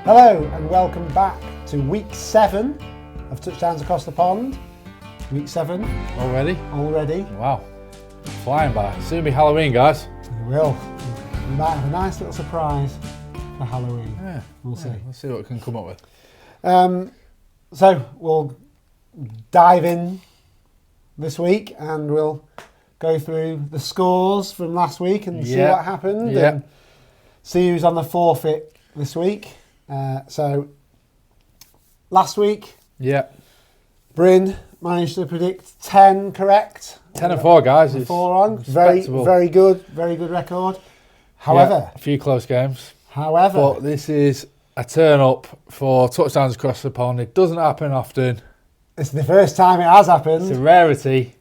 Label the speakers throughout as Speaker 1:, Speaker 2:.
Speaker 1: Hello and welcome back to week 7 of Touchdowns Across the Pond. Week 7.
Speaker 2: Already? Wow. Flying by. Soon be Halloween, guys.
Speaker 1: We will. We might have a nice little surprise for Halloween.
Speaker 2: Yeah.
Speaker 1: We'll see.
Speaker 2: Let's see what we can come up with.
Speaker 1: So we'll dive in this week and we'll go through the scores from last week and see what happened and see who's on the forfeit this week. So last week, Bryn managed to predict 10 correct.
Speaker 2: 10 and 4, guys.
Speaker 1: 4 on. Very good record. However,
Speaker 2: a few close games.
Speaker 1: However,
Speaker 2: but this is a turn up for Touchdowns Across the Pond. It doesn't happen often.
Speaker 1: It's the first time it has happened.
Speaker 2: It's a rarity.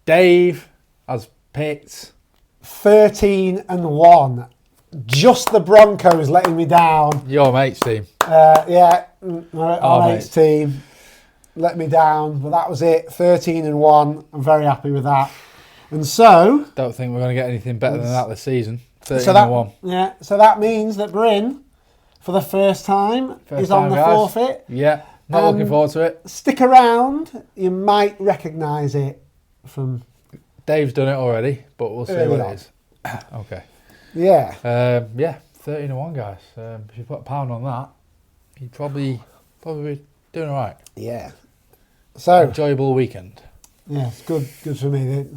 Speaker 2: Dave has picked
Speaker 1: 13 and 1. Just the Broncos letting me down.
Speaker 2: Your mate's team.
Speaker 1: Our mate's team let me down, but that was it. 13 and 1. I'm very happy with that. And so,
Speaker 2: don't think we're going to get anything better than that this season. 13 and 1.
Speaker 1: Yeah. So that means that Bryn, for the first time, is on the forfeit.
Speaker 2: Yeah. Not looking forward to it.
Speaker 1: Stick around. You might recognise it from.
Speaker 2: Dave's done it already, but we'll see what it is. Okay.
Speaker 1: Yeah.
Speaker 2: 13 and 1, guys. If you put a pound on that, you'd probably be doing all right.
Speaker 1: Yeah. So
Speaker 2: enjoyable weekend.
Speaker 1: Yeah, it's good for me.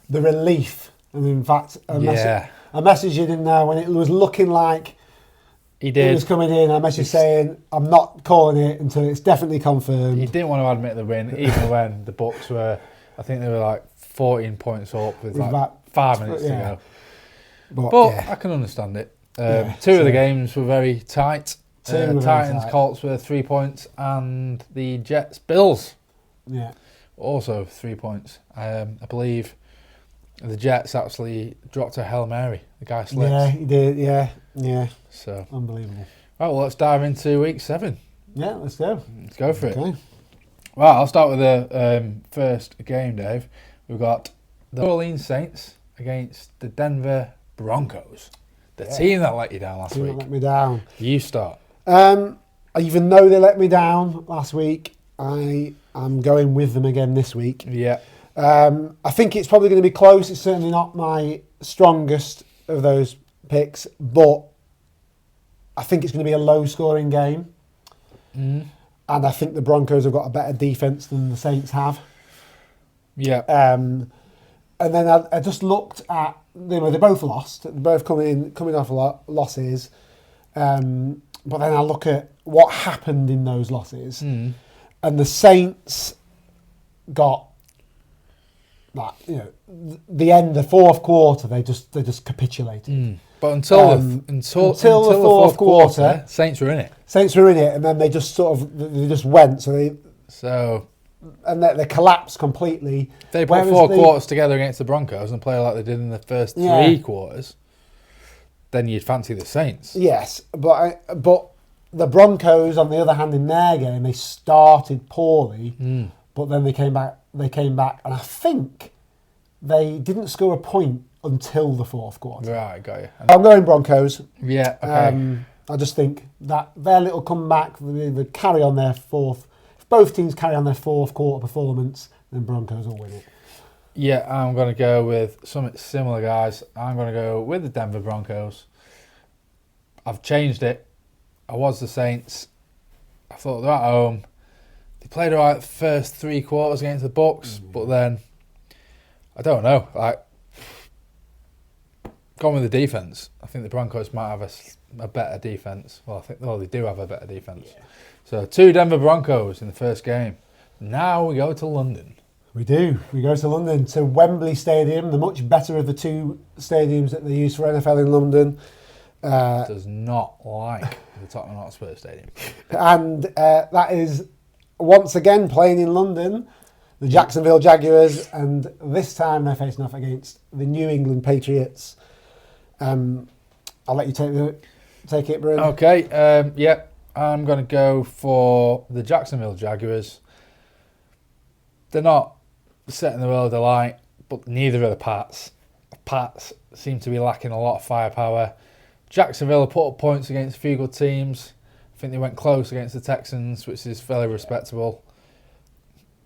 Speaker 1: The relief, and in fact, I messaged you in there when it was looking like it was coming in. I messaged saying I'm not calling it until it's definitely confirmed.
Speaker 2: He didn't want to admit the win, even when the Bucks were. I think they were like 14 points up with like 5 minutes to go. But I can understand it. Two of the games were very tight. Titans, Colts were 3 points, and the Jets, Bills, also 3 points. I believe the Jets actually dropped a Hail Mary. The guy slipped.
Speaker 1: Yeah, he did. Yeah.
Speaker 2: So
Speaker 1: unbelievable.
Speaker 2: Right, well, let's dive into week 7.
Speaker 1: Yeah, let's go.
Speaker 2: Let's go for it. Well, I'll start with the first game, Dave. We've got the New Orleans Saints against the Denver Broncos. The team that let you down last week.
Speaker 1: Let me down.
Speaker 2: You start.
Speaker 1: Even though they let me down last week, I am going with them again this week.
Speaker 2: Yeah.
Speaker 1: I think it's probably going to be close. It's certainly not my strongest of those picks, but I think it's going to be a low-scoring game.
Speaker 2: Mm.
Speaker 1: And I think the Broncos have got a better defence than the Saints have.
Speaker 2: Yeah.
Speaker 1: And then I just looked at, they both lost. They're both coming off losses. But then I look at what happened in those losses. Mm. And the Saints got the end, the fourth quarter, they just capitulated.
Speaker 2: Mm. But until the fourth quarter, Saints were in it.
Speaker 1: And then they just went. And they collapsed completely.
Speaker 2: They put 4 quarters together against the Broncos and play like they did in the first 3 quarters. Then you'd fancy the Saints.
Speaker 1: Yes, but the Broncos, on the other hand, in their game, they started poorly, but then they came back. And I think they didn't score a point until the fourth quarter.
Speaker 2: Right, got you.
Speaker 1: I'm going Broncos.
Speaker 2: Yeah, okay.
Speaker 1: I just think that their little comeback, they carry on their fourth. If both teams carry on their fourth quarter performance, then Broncos will win it.
Speaker 2: Yeah, I'm going to go with something similar, guys. I'm going to go with the Denver Broncos. I've changed it. I was the Saints. I thought they're at home. They played all right the first 3 quarters against the Bucks, but then, I don't know. Gone with the defence. I think the Broncos might have a better defence. Well, they do have a better defence. Yeah. So 2 Denver Broncos in the first game. Now we go to London.
Speaker 1: We do. We go to London, to Wembley Stadium, the much better of the 2 stadiums that they use for NFL in London.
Speaker 2: Does not like the Tottenham Hotspur Stadium.
Speaker 1: And that is, once again, playing in London, the Jacksonville Jaguars, and this time they're facing off against the New England Patriots. I'll let you take it, Bryn.
Speaker 2: Okay, I'm going to go for the Jacksonville Jaguars. They're not setting the world alight, but neither are the Pats. The Pats seem to be lacking a lot of firepower. Jacksonville have put up points against a few good teams. think they went close against the Texans, which is fairly respectable.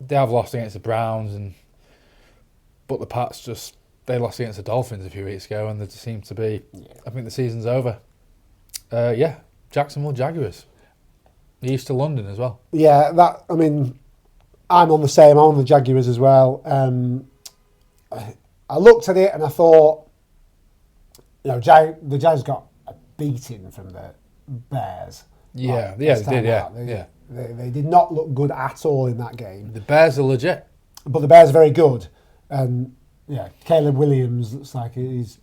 Speaker 2: They have lost against the Browns, but the Pats they lost against the Dolphins a few weeks ago, and they just seem to be. Yeah. I think the season's over. Jacksonville Jaguars. They're used to London as well.
Speaker 1: Yeah, I'm on the same. I'm on the Jaguars as well. I looked at it and I thought, the Jags got a beating from the Bears.
Speaker 2: Yeah, they did.
Speaker 1: They did not look good at all in that game.
Speaker 2: The Bears are legit,
Speaker 1: but the Bears are very good. And Caleb Williams looks like he's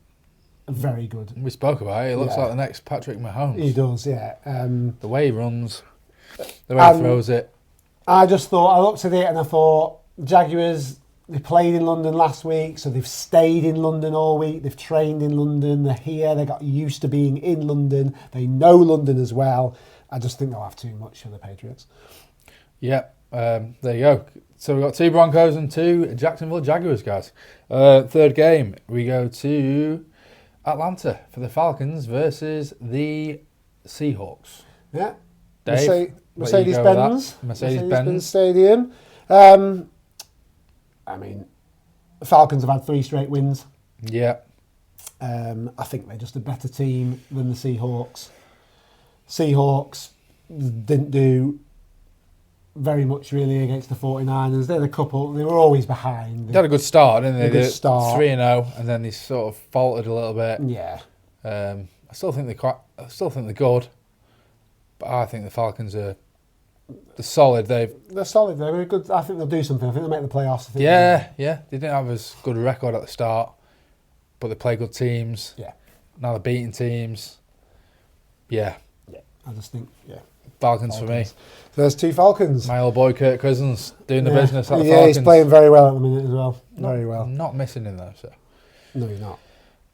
Speaker 1: very good.
Speaker 2: We spoke about it. He looks like the next Patrick Mahomes.
Speaker 1: He does, yeah.
Speaker 2: The way he runs, the way he throws it.
Speaker 1: I looked at it and I thought, Jaguars, they played in London last week, so they've stayed in London all week. They've trained in London. They're here. They got used to being in London. They know London as well. I just think they'll have too much for the Patriots.
Speaker 2: Yeah, there you go. So we've got 2 Broncos and 2 Jacksonville Jaguars, guys. Third game, we go to Atlanta for the Falcons versus the Seahawks.
Speaker 1: Yeah.
Speaker 2: Dave,
Speaker 1: Mercedes-Benz Stadium. The Falcons have had 3 straight wins.
Speaker 2: Yeah.
Speaker 1: I think they're just a better team than the Seahawks. Seahawks didn't do very much really against the 49ers. They were always behind.
Speaker 2: They had a good start, didn't they?
Speaker 1: Good start.
Speaker 2: 3-0, and then they sort of faltered a little bit.
Speaker 1: Yeah.
Speaker 2: I still think they're good, but I think the Falcons are solid. They're
Speaker 1: solid. They're good. I think they'll do something. I think they'll make the playoffs.
Speaker 2: Yeah. They didn't have as good a record at the start, but they play good teams.
Speaker 1: Yeah.
Speaker 2: Now they're beating teams. Yeah.
Speaker 1: I just think,
Speaker 2: Falcons for me.
Speaker 1: So there's 2 Falcons.
Speaker 2: My old boy Kirk Cousins doing the business at the Falcons.
Speaker 1: Yeah, he's playing very well at the minute as well. Very well.
Speaker 2: Not missing him though, so.
Speaker 1: No, he's not.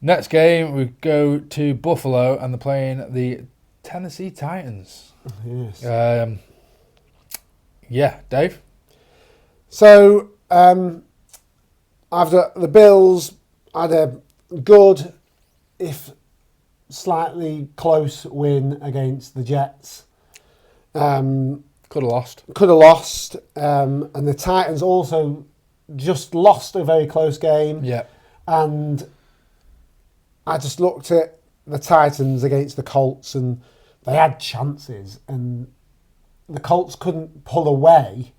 Speaker 2: Next game, we go to Buffalo and they're playing the Tennessee Titans.
Speaker 1: Yes.
Speaker 2: Dave?
Speaker 1: So, after the Bills had a good, if slightly close win against the Jets.
Speaker 2: Could have lost.
Speaker 1: And the Titans also just lost a very close game.
Speaker 2: Yeah.
Speaker 1: And I just looked at the Titans against the Colts and they had chances and the Colts couldn't pull away.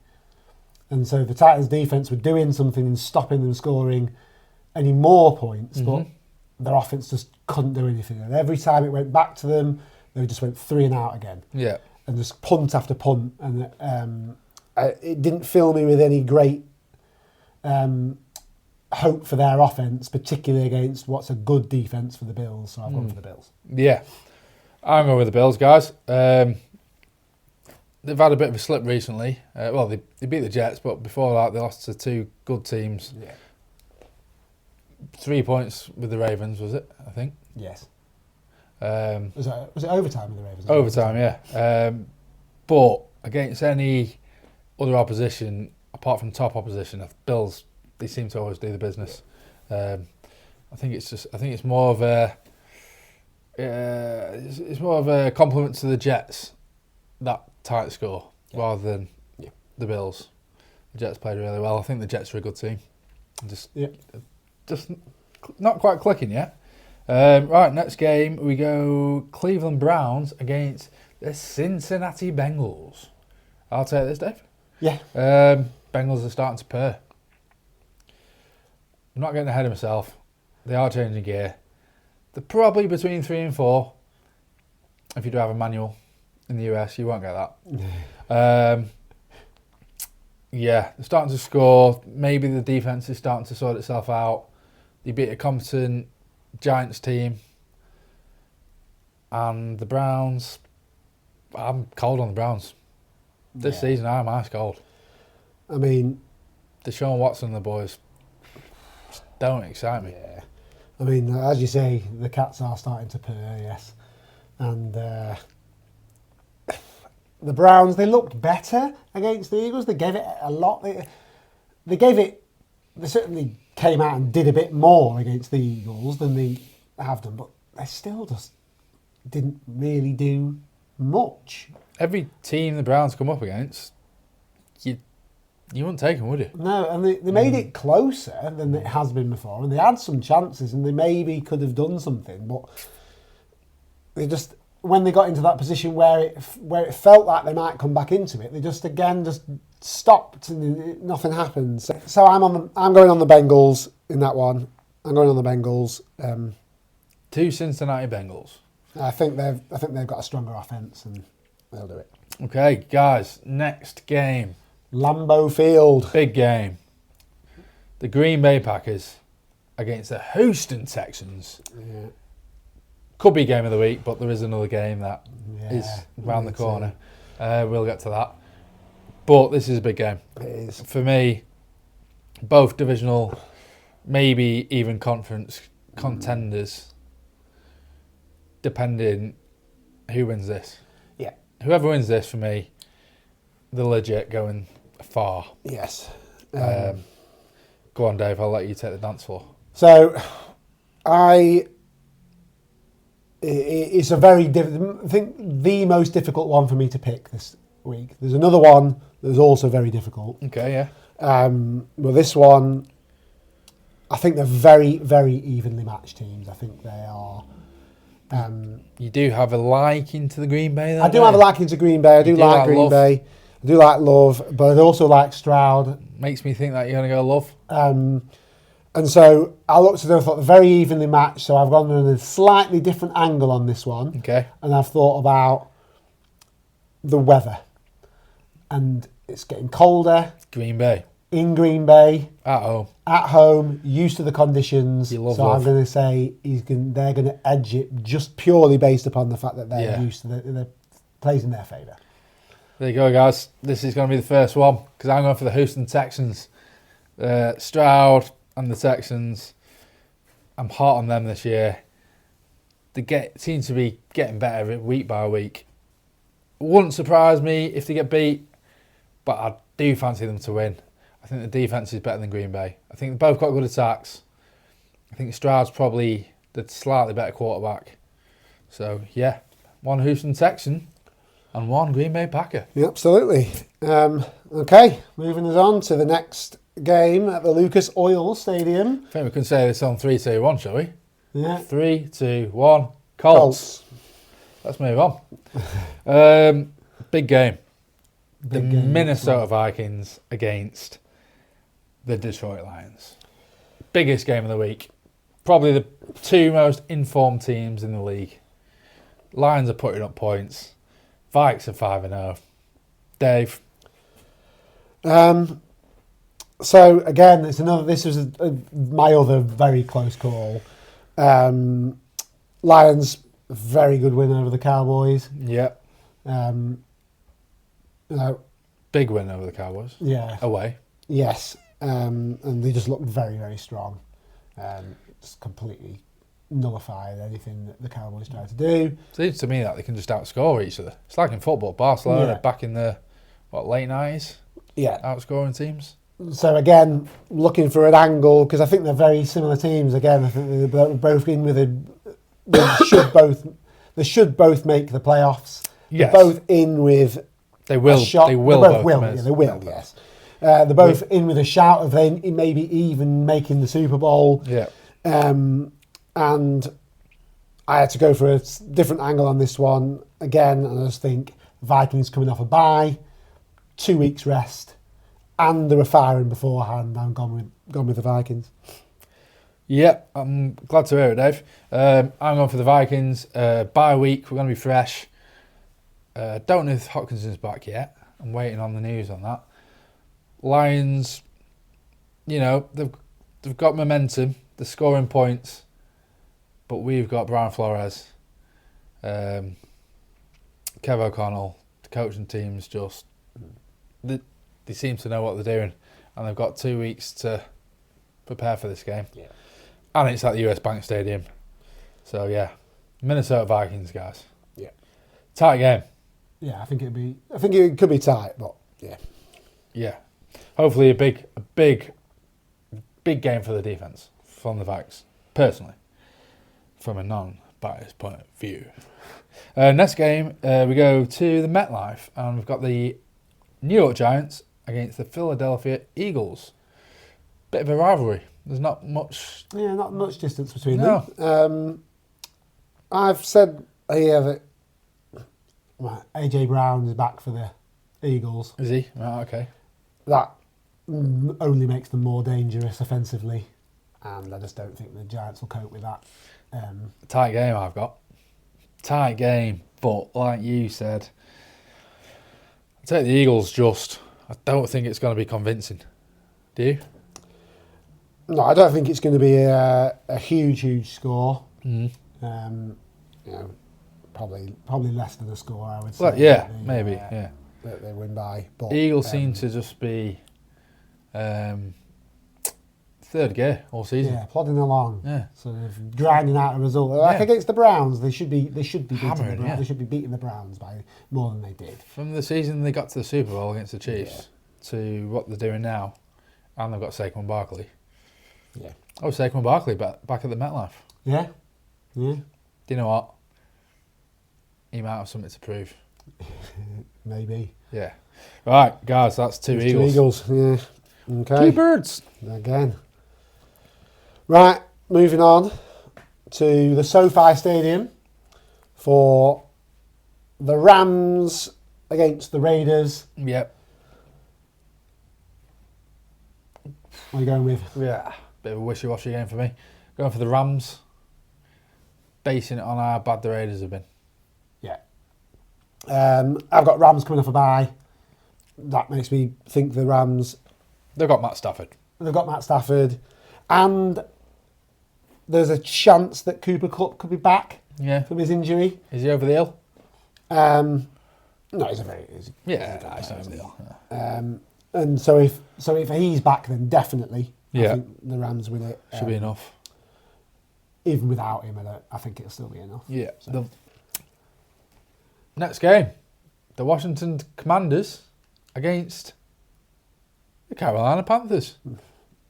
Speaker 1: And so the Titans defence were doing something and stopping them scoring any more points, but their offense just couldn't do anything. And every time it went back to them, they just went 3 and out again.
Speaker 2: Yeah.
Speaker 1: And just punt after punt. And it didn't fill me with any great hope for their offense, particularly against what's a good defense for the Bills. So I've gone for the Bills.
Speaker 2: Yeah. I'm going with the Bills, guys. They've had a bit of a slip recently. They beat the Jets, but before that they lost to 2 good teams.
Speaker 1: Yeah.
Speaker 2: 3 points with the Ravens, was it? I think.
Speaker 1: Yes. Was it overtime with the Ravens?
Speaker 2: Overtime, yeah. But against any other opposition, apart from top opposition, the Bills, they seem to always do the business. I think it's more of a compliment to the Jets, that tight score, rather than the Bills. The Jets played really well. I think the Jets are a good team. Just not quite clicking yet. Right, next game we go Cleveland Browns against the Cincinnati Bengals. I'll take this, Dave.
Speaker 1: Yeah.
Speaker 2: Bengals are starting to purr. I'm not getting ahead of myself. They are changing gear. They're probably between 3 and 4. If you do have a manual in the US, you won't get that. They're starting to score. Maybe the defense is starting to sort itself out. They beat a competent Giants team. And the Browns, I'm cold on the Browns. This season, I'm ice cold.
Speaker 1: I mean,
Speaker 2: Deshaun Watson and the boys don't excite me.
Speaker 1: Yeah. I mean, as you say, the cats are starting to purr, yes. And the Browns, they looked better against the Eagles. They gave it a lot. They certainly came out and did a bit more against the Eagles than they have done, but they still just didn't really do much.
Speaker 2: every team the Browns come up against, you wouldn't take them, would you?
Speaker 1: No, and they made it closer than it has been before, and they had some chances, and they maybe could have done something, but they just, when they got into that position where it felt like they might come back into it, they just stopped and nothing happened. So I'm going on the Bengals in that one. I'm going on the Bengals.
Speaker 2: 2 Cincinnati Bengals.
Speaker 1: I think they've got a stronger offense and they'll do it.
Speaker 2: Okay, guys, next game.
Speaker 1: Lambeau Field.
Speaker 2: Big game. The Green Bay Packers against the Houston Texans.
Speaker 1: Yeah.
Speaker 2: Could be game of the week, but there is another game that is round the corner. We'll get to that. But this is a big game.
Speaker 1: It is.
Speaker 2: For me, both divisional, maybe even conference contenders, depending who wins this.
Speaker 1: Yeah.
Speaker 2: Whoever wins this, for me, they're legit going far.
Speaker 1: Yes.
Speaker 2: Go on, Dave. I'll let you take the dance floor.
Speaker 1: So, it's a very difficult. I think the most difficult one for me to pick this week. There's another one that's also very difficult.
Speaker 2: Okay, yeah.
Speaker 1: Well, this one, I think they're very, very evenly matched teams. I think they are.
Speaker 2: You do have a liking to the Green Bay, though,
Speaker 1: I do have a liking to Green Bay. I do like Green
Speaker 2: Love.
Speaker 1: Bay. I do like Love, but I also like Stroud.
Speaker 2: Makes me think that you're going to go Love.
Speaker 1: And so I looked at them and thought they're very evenly matched, so I've gone with a slightly different angle on this one.
Speaker 2: Okay.
Speaker 1: And I've thought about the weather. And it's getting colder.
Speaker 2: Green Bay.
Speaker 1: In Green Bay.
Speaker 2: At home.
Speaker 1: At home, used to the conditions.
Speaker 2: You love
Speaker 1: so
Speaker 2: Love.
Speaker 1: I'm going to say they're going to edge it just purely based upon the fact that they're used to the plays in their favour.
Speaker 2: There you go, guys. This is going to be the first one because I'm going for the Houston Texans. Stroud and the Texans. I'm hot on them this year. They seem to be getting better week by week. It wouldn't surprise me if they get beat, but I do fancy them to win. I think the defence is better than Green Bay. I think they've both got good attacks. I think Stroud's probably the slightly better quarterback. So, yeah, one Houston Texan and one Green Bay Packer.
Speaker 1: Yeah, absolutely. Okay, moving us on to the next game at the Lucas Oil Stadium.
Speaker 2: I think we can say this on 3, 2, 1, shall we?
Speaker 1: Yeah.
Speaker 2: 3, 2, 1. Colts. Let's move on. Big game. The Minnesota Vikings against the Detroit Lions. Biggest game of the week. Probably the 2 most informed teams in the league. Lions are putting up points. Vikes are 5-0. Dave.
Speaker 1: So again, this was my other very close call. Lions, very good win over the Cowboys.
Speaker 2: Yeah. Big win over the Cowboys.
Speaker 1: Yeah.
Speaker 2: Away.
Speaker 1: Yes. And they just looked very, very strong. Just completely nullified anything that the Cowboys tried to do.
Speaker 2: It seems to me that they can just outscore each other. It's like in football. Barcelona back in the late 90s. Yeah. Outscoring teams.
Speaker 1: So again, looking for an angle because I think they're very similar teams. Again, I think they're both in with they should both make the playoffs.
Speaker 2: Yes.
Speaker 1: They're both in with
Speaker 2: They will.
Speaker 1: a shot.
Speaker 2: They will.
Speaker 1: They will. Yes. They're both in with a shout of they maybe even making the Super Bowl.
Speaker 2: Yeah.
Speaker 1: And I had to go for a different angle on this one again, and I just think Vikings coming off a bye, 2 weeks rest, and they were firing beforehand. I'm gone with the Vikings.
Speaker 2: Yeah, I'm glad to hear it, Dave. I'm going for the Vikings. Bye week, we're going to be fresh. Don't know if Hopkinson's back yet. I'm waiting on the news on that. Lions, they've got momentum. They're scoring points. But we've got Brian Flores, Kev O'Connell, the coaching team's just... They seem to know what they're doing. And they've got 2 weeks to prepare for this game. Yeah. And it's at the US Bank Stadium. So, yeah. Minnesota Vikings, guys.
Speaker 1: Yeah.
Speaker 2: Tight game.
Speaker 1: Yeah, I think it could be tight, but yeah.
Speaker 2: Yeah. Hopefully a big game for the defence from the Vikes, personally. From a biased point of view. Next game, we go to the MetLife, and we've got the New York Giants against the Philadelphia Eagles. Bit of a rivalry. There's not much...
Speaker 1: Yeah, not much distance between them. I've said here that AJ Brown is back for the Eagles.
Speaker 2: Is he? Right, okay.
Speaker 1: That only makes them more dangerous offensively, and I just don't think the Giants will cope with that.
Speaker 2: Tight game I've got. Tight game, but like you said, I take the Eagles just. I don't think it's going to be convincing. Do you?
Speaker 1: No, I don't think it's going to be a huge score.
Speaker 2: Mm.
Speaker 1: Probably less than a score, I would say.
Speaker 2: Well, yeah, maybe. Yeah,
Speaker 1: that they win by. But
Speaker 2: Eagles seem to just be third gear all season.
Speaker 1: Yeah, plodding along.
Speaker 2: Yeah,
Speaker 1: sort of grinding out a result. Like against the Browns, they should be beating the Browns. Yeah. They should be beating the Browns by more than they did.
Speaker 2: From the season they got to the Super Bowl against the Chiefs to what they're doing now, and they've got Saquon Barkley.
Speaker 1: Yeah.
Speaker 2: Oh, Saquon Barkley back at the MetLife.
Speaker 1: Yeah. Yeah.
Speaker 2: Do you know what? He might have something to prove.
Speaker 1: Maybe.
Speaker 2: Yeah. Right, guys, that's two Eagles.
Speaker 1: Yeah. Okay.
Speaker 2: Two birds.
Speaker 1: Again. Right, moving on to the SoFi Stadium for the Rams against the Raiders.
Speaker 2: Yep.
Speaker 1: What are you going with?
Speaker 2: Yeah. Bit of a wishy-washy game for me. Going for the Rams. Basing it on how bad the Raiders have been.
Speaker 1: Yeah. I've got Rams coming off a bye. That makes me think the Rams...
Speaker 2: They've got Matt Stafford.
Speaker 1: And there's a chance that Cooper Kupp could be back from his injury.
Speaker 2: Is he over the hill?
Speaker 1: No, he's not
Speaker 2: over the hill.
Speaker 1: And so if he's back, then definitely I think the Rams win it.
Speaker 2: Should be enough.
Speaker 1: Even without him, I think it'll still be enough.
Speaker 2: Yeah. So. Next game, the Washington Commanders against the Carolina Panthers.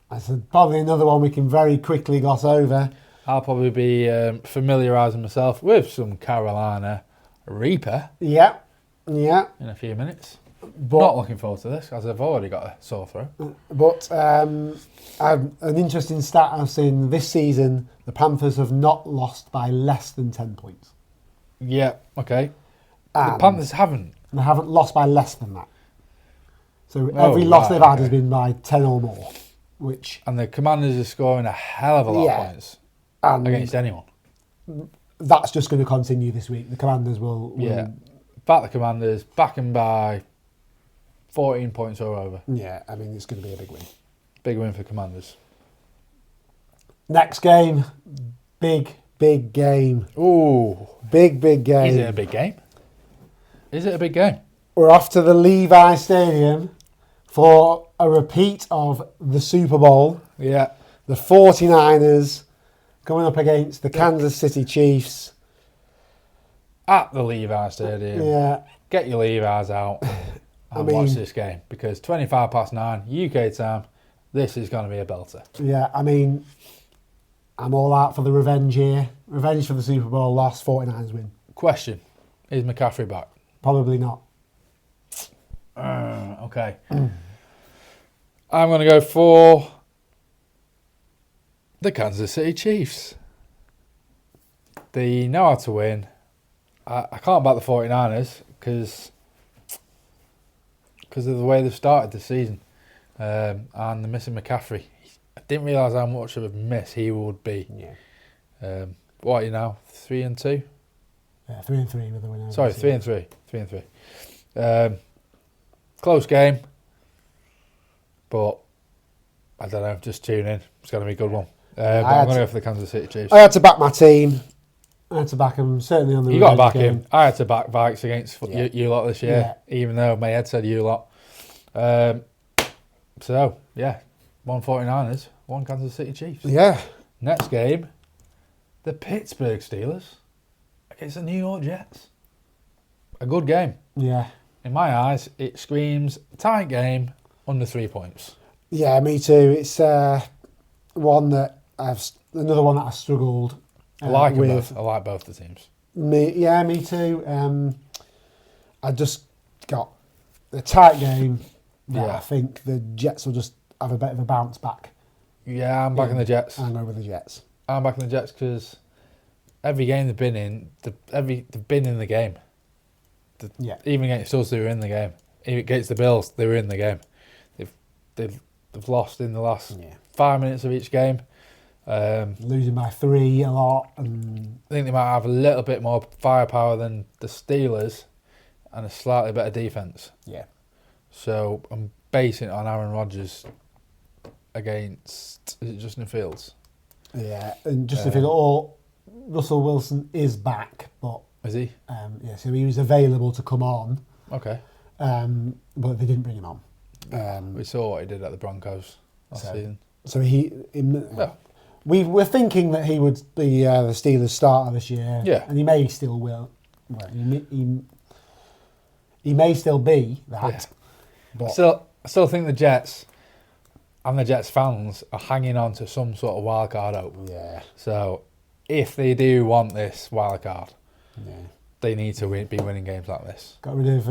Speaker 1: That's probably another one we can very quickly gloss over.
Speaker 2: I'll probably be familiarising myself with some Carolina Reaper.
Speaker 1: Yeah.
Speaker 2: In a few minutes. But, not looking forward to this, as I've already got a sore throat.
Speaker 1: But an interesting stat I've seen this season, the Panthers have not lost by less than 10 points.
Speaker 2: Yeah, okay. The Panthers haven't?
Speaker 1: They haven't lost by less than that. So every loss they've had has been by 10 or more. And
Speaker 2: the Commanders are scoring a hell of a lot of points against anyone.
Speaker 1: That's just going to continue this week. The Commanders will...
Speaker 2: Back the Commanders, back them by 14 points or over.
Speaker 1: Yeah, I mean, it's going to be a big win.
Speaker 2: Big win for Commanders.
Speaker 1: Next game, big game.
Speaker 2: Ooh.
Speaker 1: Big game.
Speaker 2: Is it a big game?
Speaker 1: We're off to the Levi Stadium for a repeat of the Super Bowl.
Speaker 2: Yeah.
Speaker 1: The 49ers coming up against the Kansas City Chiefs.
Speaker 2: At the Levi Stadium.
Speaker 1: Yeah.
Speaker 2: Get your Levi's out and watch this game, because 9:25 UK time, this is going to be a belter.
Speaker 1: Yeah, I mean, I'm all out for the revenge here. Revenge for the Super Bowl loss, 49ers win.
Speaker 2: Question, is McCaffrey back?
Speaker 1: Probably not.
Speaker 2: Okay. I'm going to go for the Kansas City Chiefs. They know how to win. I can't back the 49ers because of the way they've started the season. And they're missing McCaffrey. I didn't realise how much of a miss he would be.
Speaker 1: Yeah.
Speaker 2: What are you now? 3-2?
Speaker 1: Yeah, 3-3 with the winner.
Speaker 2: Sorry, 3-3. 3-3. Close game. But I don't know, just tune in. It's going to be a good one. I'm going to go for the Kansas City Chiefs.
Speaker 1: I had to back my team. I had to back them, certainly on the
Speaker 2: You got to back
Speaker 1: game.
Speaker 2: him. I had to back Vikes against you lot this year, even though my head said you lot. So, yeah, 1 49ers, 1 Kansas City Chiefs.
Speaker 1: Yeah.
Speaker 2: Next game, the Pittsburgh Steelers against the New York Jets. A good game.
Speaker 1: Yeah.
Speaker 2: In my eyes, it screams tight game, under 3 points.
Speaker 1: Yeah, me too. It's another one that I've struggled
Speaker 2: I like them both. I like both the teams.
Speaker 1: Me too. I just got a tight game. That I think the Jets will just have a bit of a bounce back.
Speaker 2: Yeah, I'm backing the Jets.
Speaker 1: I'm going with the Jets.
Speaker 2: I'm backing the Jets because every game they've been in, they've been in the game. Even against us, they were in the game. Even against the Bills, they were in the game. They've lost in the last 5 minutes of each game.
Speaker 1: Losing by 3 a lot. And
Speaker 2: I think they might have a little bit more firepower than the Steelers and a slightly better defence.
Speaker 1: Yeah.
Speaker 2: So I'm basing it on Aaron Rodgers against, is it Justin Fields?
Speaker 1: Yeah, and Justin Fields, or Russell Wilson is back, but...
Speaker 2: Is he?
Speaker 1: So he was available to come on.
Speaker 2: Okay.
Speaker 1: But they didn't bring him on.
Speaker 2: We saw what he did at the Broncos last season.
Speaker 1: So we were thinking that he would be the Steelers' starter this year.
Speaker 2: Yeah.
Speaker 1: And he may still will. Well, he may still be that.
Speaker 2: Yeah.
Speaker 1: But
Speaker 2: I still think the Jets and the Jets fans are hanging on to some sort of wild card hope.
Speaker 1: Yeah.
Speaker 2: So if they do want this wild card, they need to be winning games like this.
Speaker 1: Got rid of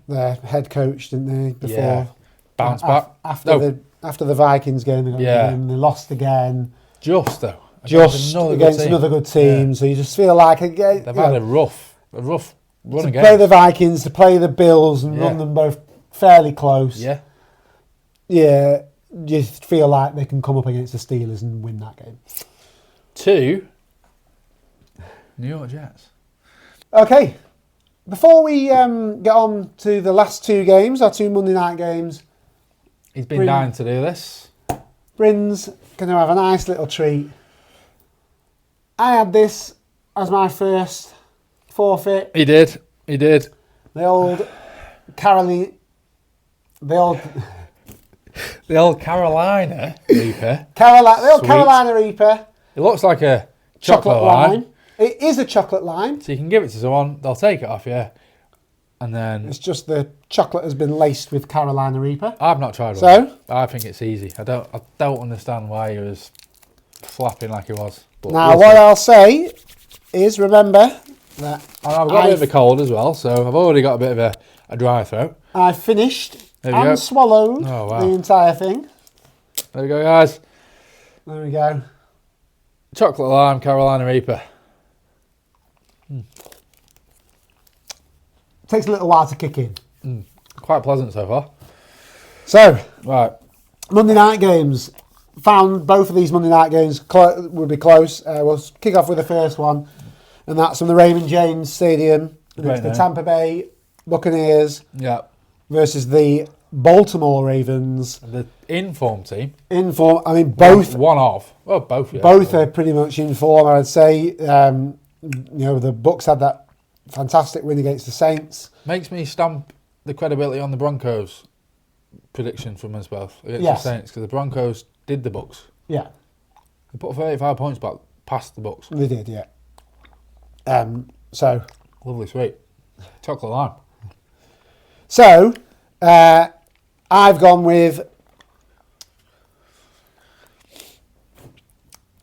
Speaker 1: their head coach, didn't they? Before
Speaker 2: bounce back
Speaker 1: after the Vikings game, they got rid of him. They lost again.
Speaker 2: Just
Speaker 1: against another good team. Yeah. So you just feel like
Speaker 2: they've had a rough run
Speaker 1: to
Speaker 2: again.
Speaker 1: Play the Vikings, to play the Bills, and run them both fairly close.
Speaker 2: Yeah.
Speaker 1: Yeah. You feel like they can come up against the Steelers and win that game.
Speaker 2: 2 New York Jets.
Speaker 1: Okay. Before we get on to the last 2 games, our 2 Monday night games.
Speaker 2: He's been dying to do this.
Speaker 1: Bryn's going to have a nice little treat. I had this as my first forfeit.
Speaker 2: He did.
Speaker 1: The old Carolina
Speaker 2: Reaper.
Speaker 1: Carolina Reaper.
Speaker 2: It looks like a chocolate lime.
Speaker 1: It is a chocolate lime.
Speaker 2: So you can give it to someone, they'll take it off you, and then...
Speaker 1: It's just the chocolate has been laced with Carolina Reaper.
Speaker 2: I've not tried one.
Speaker 1: So?
Speaker 2: I think it's easy. I don't understand why he was flapping like he was. But
Speaker 1: now, what I'll say is, remember that...
Speaker 2: And I've got a bit of a cold as well, so I've already got a bit of a dry throat.
Speaker 1: I finished and swallowed the entire thing.
Speaker 2: There we go, guys.
Speaker 1: There we go.
Speaker 2: Chocolate lime, Carolina Reaper.
Speaker 1: Takes a little while to kick in.
Speaker 2: Quite pleasant so far.
Speaker 1: So,
Speaker 2: right,
Speaker 1: Monday night games. Found both of these Monday night games would be close. We'll kick off with the first one, and that's from the Raymond James Stadium. It's the Tampa Bay Buccaneers versus the Baltimore Ravens.
Speaker 2: The in-form team.
Speaker 1: I mean, both.
Speaker 2: Both. Yeah.
Speaker 1: Both are pretty much in form, I'd say. The Bucs had that fantastic win against the Saints.
Speaker 2: Makes me stamp the credibility on the Broncos prediction from us both against the Saints, because the Broncos did the Bucs.
Speaker 1: Yeah.
Speaker 2: They put 35 points back past the Bucs.
Speaker 1: They did, yeah. So.
Speaker 2: Lovely, sweet. Chocolate lime.
Speaker 1: So, I've gone with...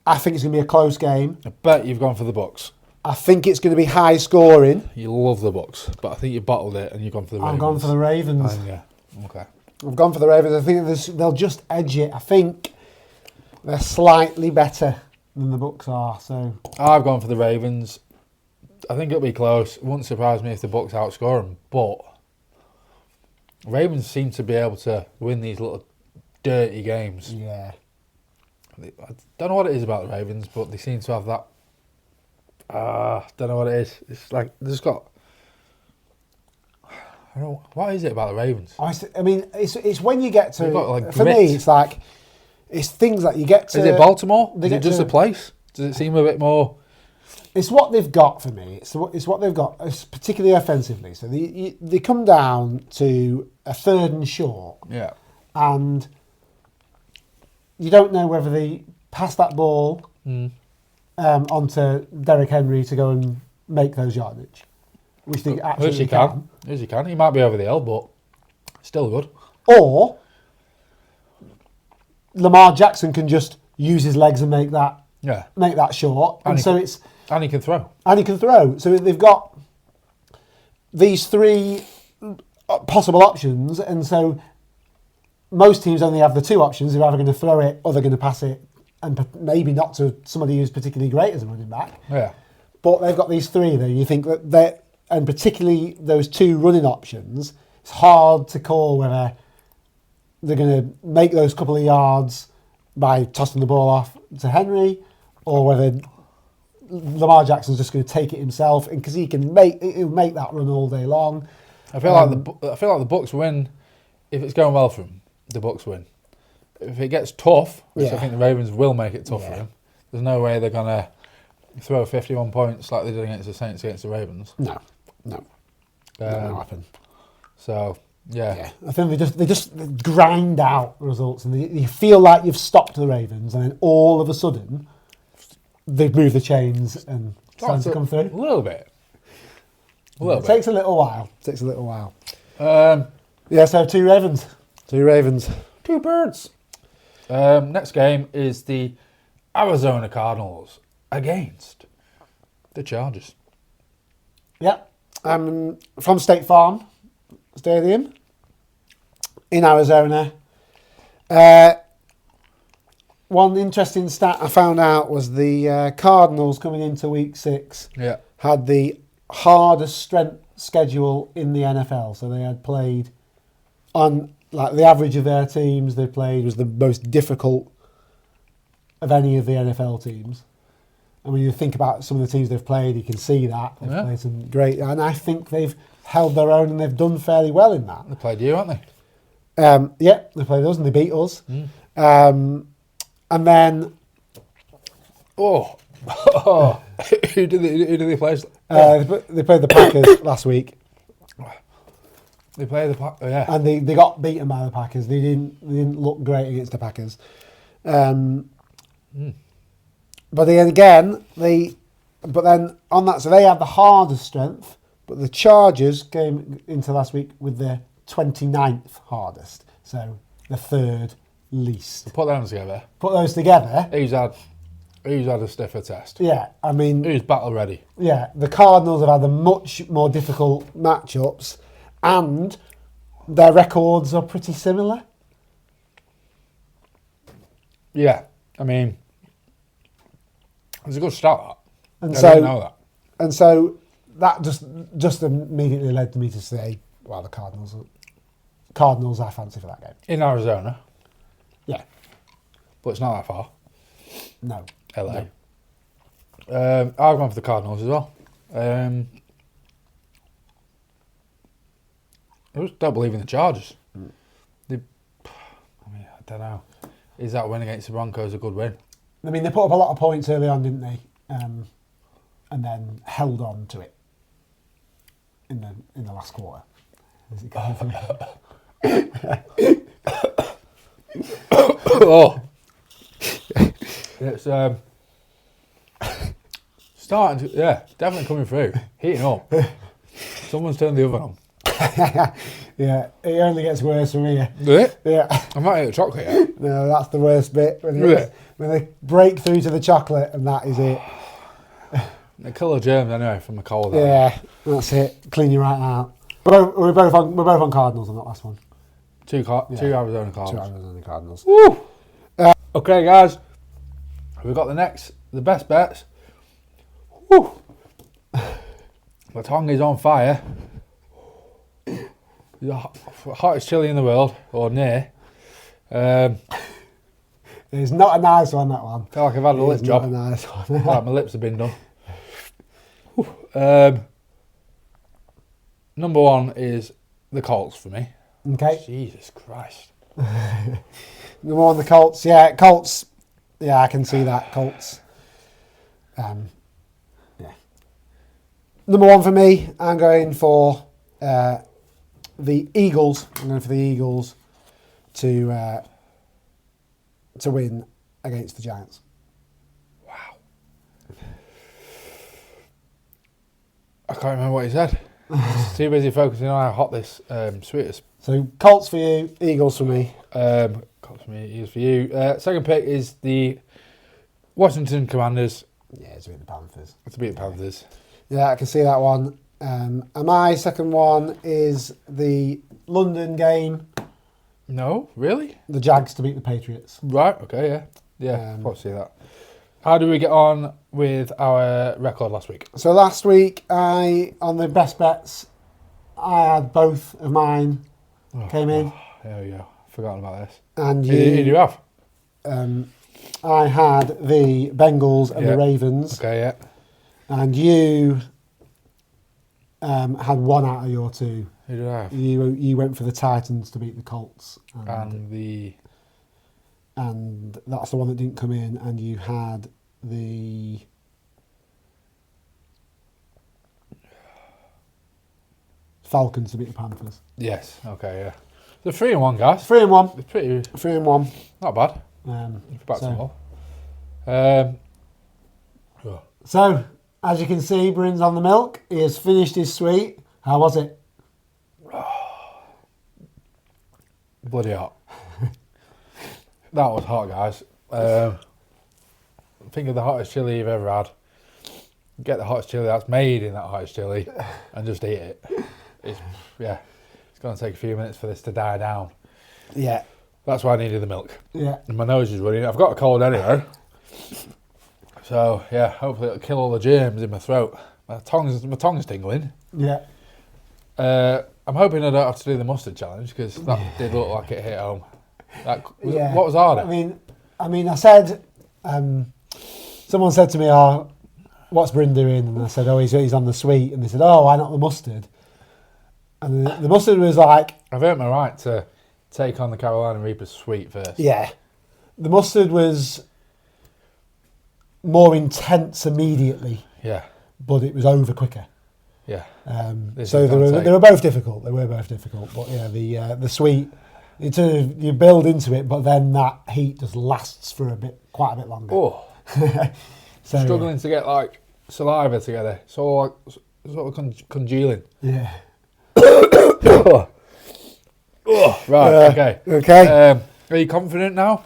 Speaker 1: I think it's going to be a close game.
Speaker 2: I bet you've gone for the Bucs.
Speaker 1: I think it's going to be high scoring.
Speaker 2: You love the Bucs, but I think you bottled it and you've gone for the Ravens.
Speaker 1: I've gone for the Ravens.
Speaker 2: Yeah, okay.
Speaker 1: I've gone for the Ravens. I think they'll just edge it. I think they're slightly better than the Bucs are. So
Speaker 2: I've gone for the Ravens. I think it'll be close. It wouldn't surprise me if the Bucs outscore them, but Ravens seem to be able to win these little dirty games.
Speaker 1: Yeah.
Speaker 2: I don't know what it is about the Ravens, but they seem to have that. Don't know what it is. It's like they just got. I don't know what is it about the Ravens.
Speaker 1: I mean, it's when you get to.
Speaker 2: Got, like,
Speaker 1: for me, it's like it's things that you get to.
Speaker 2: Is it Baltimore? Is it just a place? Does it seem a bit more?
Speaker 1: It's what they've got for me. It's what they've got, particularly offensively. So they come down to a 3rd and short.
Speaker 2: Yeah.
Speaker 1: And you don't know whether they pass that ball onto Derrick Henry to go and make those yardage, which they actually can.
Speaker 2: As you can. He might be over the hill, but still good.
Speaker 1: Or Lamar Jackson can just use his legs and make that short. And so
Speaker 2: And he can throw.
Speaker 1: So they've got these 3 possible options, and so most teams only have the 2 options. They're either going to throw it or they're going to pass it, and maybe not to somebody who's particularly great as a running back.
Speaker 2: Yeah.
Speaker 1: But they've got these 3 there. You think that and particularly those 2 running options, it's hard to call whether they're going to make those couple of yards by tossing the ball off to Henry, or whether Lamar Jackson's just going to take it himself, and because he'll make that run all day long.
Speaker 2: I feel like the Bucs win if it's going well for him. The Bucs win. If it gets tough, which I think the Ravens will make it tough for him. There's no way they're going to throw 51 points like they did against the Saints against the Ravens.
Speaker 1: No, that won't happen.
Speaker 2: So yeah,
Speaker 1: I think they just grind out results, and you feel like you've stopped the Ravens, and then all of a sudden they've moved the chains and starting to come through.
Speaker 2: A little bit.
Speaker 1: It takes a little while. So 2 Ravens.
Speaker 2: 2 birds. Next game is the Arizona Cardinals against the Chargers.
Speaker 1: Yeah. From State Farm Stadium in Arizona. One interesting stat I found out was the Cardinals coming into week 6 had the hardest strength schedule in the NFL. So they had played on, like, the average of their teams they played was the most difficult of any of the NFL teams. And when you think about some of the teams they've played, you can see that. They've played some great, and I think they've held their own and they've done fairly well in that.
Speaker 2: They played you, haven't they?
Speaker 1: They played us and they beat us. And then...
Speaker 2: who did they play?
Speaker 1: They played the Packers last week.
Speaker 2: They played the Packers, yeah.
Speaker 1: And they got beaten by the Packers. They didn't look great against the Packers. But then again, but then on that, so they had the hardest strength, but the Chargers came into last week with the 29th hardest, so the 3rd least.
Speaker 2: Put those together. Who's had a stiffer test?
Speaker 1: Yeah, I mean...
Speaker 2: Who's battle ready?
Speaker 1: Yeah, the Cardinals have had the much more difficult matchups, and their records are pretty similar.
Speaker 2: Yeah, I mean... It's a good start.
Speaker 1: And
Speaker 2: I didn't know that.
Speaker 1: And so that just immediately led me to say, well, the Cardinals I fancy for that game.
Speaker 2: In Arizona?
Speaker 1: Yeah.
Speaker 2: But it's not that far.
Speaker 1: No.
Speaker 2: LA. No. I've gone for the Cardinals as well. I just don't believe in the Chargers. I don't know. Is that win against the Broncos a good win?
Speaker 1: I mean, they put up a lot of points early on, didn't they? And then held on to it in the last quarter. Is it going for me?
Speaker 2: It's starting to, definitely coming through, heating up. Someone's turned the oven on.
Speaker 1: Yeah, it only gets worse from here.
Speaker 2: Does it?
Speaker 1: Yeah.
Speaker 2: I'm not eating chocolate yet.
Speaker 1: No, that's the worst bit. When they break through to the chocolate, and that is it.
Speaker 2: They kill the germs anyway from the cold.
Speaker 1: Yeah, that's it. Clean you right out. We're both on Cardinals on that last one.
Speaker 2: Two Arizona Cardinals.
Speaker 1: 2 Arizona Cardinals.
Speaker 2: Woo! Okay, guys. We've got the best bets. Woo! My tongue is on fire. The hottest chili in the world, or near.
Speaker 1: It's not a nice one, that one.
Speaker 2: I feel like I've had a lip job.
Speaker 1: Not a nice one.
Speaker 2: Like my lips have been done. Number 1 is the Colts for me.
Speaker 1: Okay.
Speaker 2: Jesus Christ.
Speaker 1: Number 1, the Colts. Yeah, Colts. Yeah, I can see that. Colts. Yeah. Number 1 for me, I'm going for the Eagles. I'm going for the Eagles to win against the Giants.
Speaker 2: Wow. I can't remember what he said. Too busy focusing on how hot this sweet is.
Speaker 1: So Colts for you, Eagles for me.
Speaker 2: Colts for me, Eagles for you. Second pick is the Washington Commanders
Speaker 1: Yeah, to beat the Panthers.
Speaker 2: To beat the Panthers.
Speaker 1: Yeah, I can see that one. And my second one is the London game.
Speaker 2: No, really?
Speaker 1: The Jags to beat the Patriots.
Speaker 2: Right, okay, yeah. Yeah, probably see that. How did we get on with our record last week?
Speaker 1: So last week, on the best bets, I had both of mine came in.
Speaker 2: There we go. Forgotten about this.
Speaker 1: And
Speaker 2: Who did you have?
Speaker 1: I had the Bengals and the Ravens.
Speaker 2: Okay, yeah.
Speaker 1: And you had one out of your two.
Speaker 2: Who did I have?
Speaker 1: You went for the Titans to beat the Colts. And that's the one that didn't come in. And you had the Falcons to beat the Panthers.
Speaker 2: Yes, okay, yeah. So 3-1, guys.
Speaker 1: 3-1.
Speaker 2: It's pretty...
Speaker 1: 3-1.
Speaker 2: Not bad. Back to more.
Speaker 1: So, as you can see, Bryn's on the milk. He has finished his sweet. How was it?
Speaker 2: Bloody hot. That was hot, guys. Think of the hottest chili you've ever had. Get the hottest chili that's made in that hottest chili and just eat it. It's going to take a few minutes for this to die down.
Speaker 1: Yeah.
Speaker 2: That's why I needed the milk.
Speaker 1: Yeah.
Speaker 2: And my nose is running. I've got a cold anyway. So, yeah, hopefully it'll kill all the germs in my throat. My tongue's tingling.
Speaker 1: Yeah.
Speaker 2: I'm hoping I don't have to do the mustard challenge because that did look like it hit home. What was harder?
Speaker 1: I mean, I said, someone said to me, "Oh, what's Bryn doing?" And I said, "Oh, he's on the sweet." And they said, "Oh, why not the mustard?" And the mustard was like,
Speaker 2: I've earned my right to take on the Carolina Reapers sweet first.
Speaker 1: Yeah, the mustard was more intense immediately.
Speaker 2: Yeah,
Speaker 1: but it was over quicker.
Speaker 2: Yeah.
Speaker 1: So they were both difficult. They were both difficult. But yeah, the sweet, you build into it, but then that heat just lasts for quite a bit longer.
Speaker 2: Oh. Struggling to get like saliva together. So like sort of congealing.
Speaker 1: Yeah.
Speaker 2: Right. Okay.
Speaker 1: Okay.
Speaker 2: Are you confident now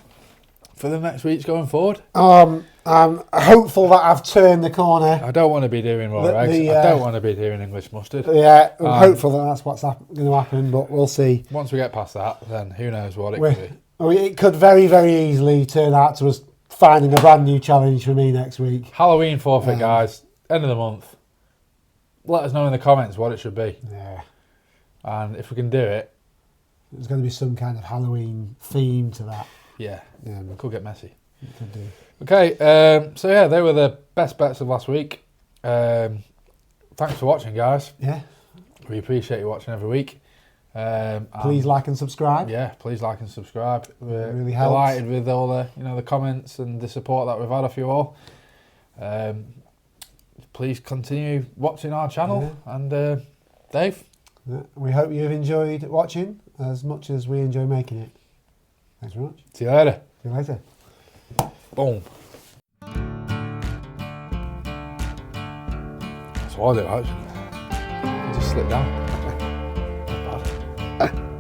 Speaker 2: for the next weeks going forward?
Speaker 1: I'm hopeful that I've turned the corner.
Speaker 2: I don't want to be doing raw eggs. I don't want to be doing English mustard.
Speaker 1: Yeah, I'm hopeful that that's what's going to happen, but we'll see.
Speaker 2: Once we get past that, then who knows what it could be.
Speaker 1: It could very, very easily turn out to us finding a brand new challenge for me next week.
Speaker 2: Halloween forfeit, guys. End of the month. Let us know in the comments what it should be.
Speaker 1: Yeah.
Speaker 2: And if we can do it.
Speaker 1: There's going to be some kind of Halloween theme to that.
Speaker 2: Yeah. It could get messy.
Speaker 1: It could do.
Speaker 2: Okay, so yeah, they were the best bets of last week. Thanks for watching, guys.
Speaker 1: Yeah.
Speaker 2: We appreciate you watching every week.
Speaker 1: Please like and subscribe.
Speaker 2: Yeah, please like and subscribe. We're
Speaker 1: really helps.
Speaker 2: Delighted with all the comments and the support that we've had off you all. Please continue watching our channel. Yeah. And Dave?
Speaker 1: Yeah. We hope you've enjoyed watching as much as we enjoy making it. Thanks very much.
Speaker 2: See you later.
Speaker 1: See you later.
Speaker 2: Boom. That's what I do, actually. I just slip down. Not bad.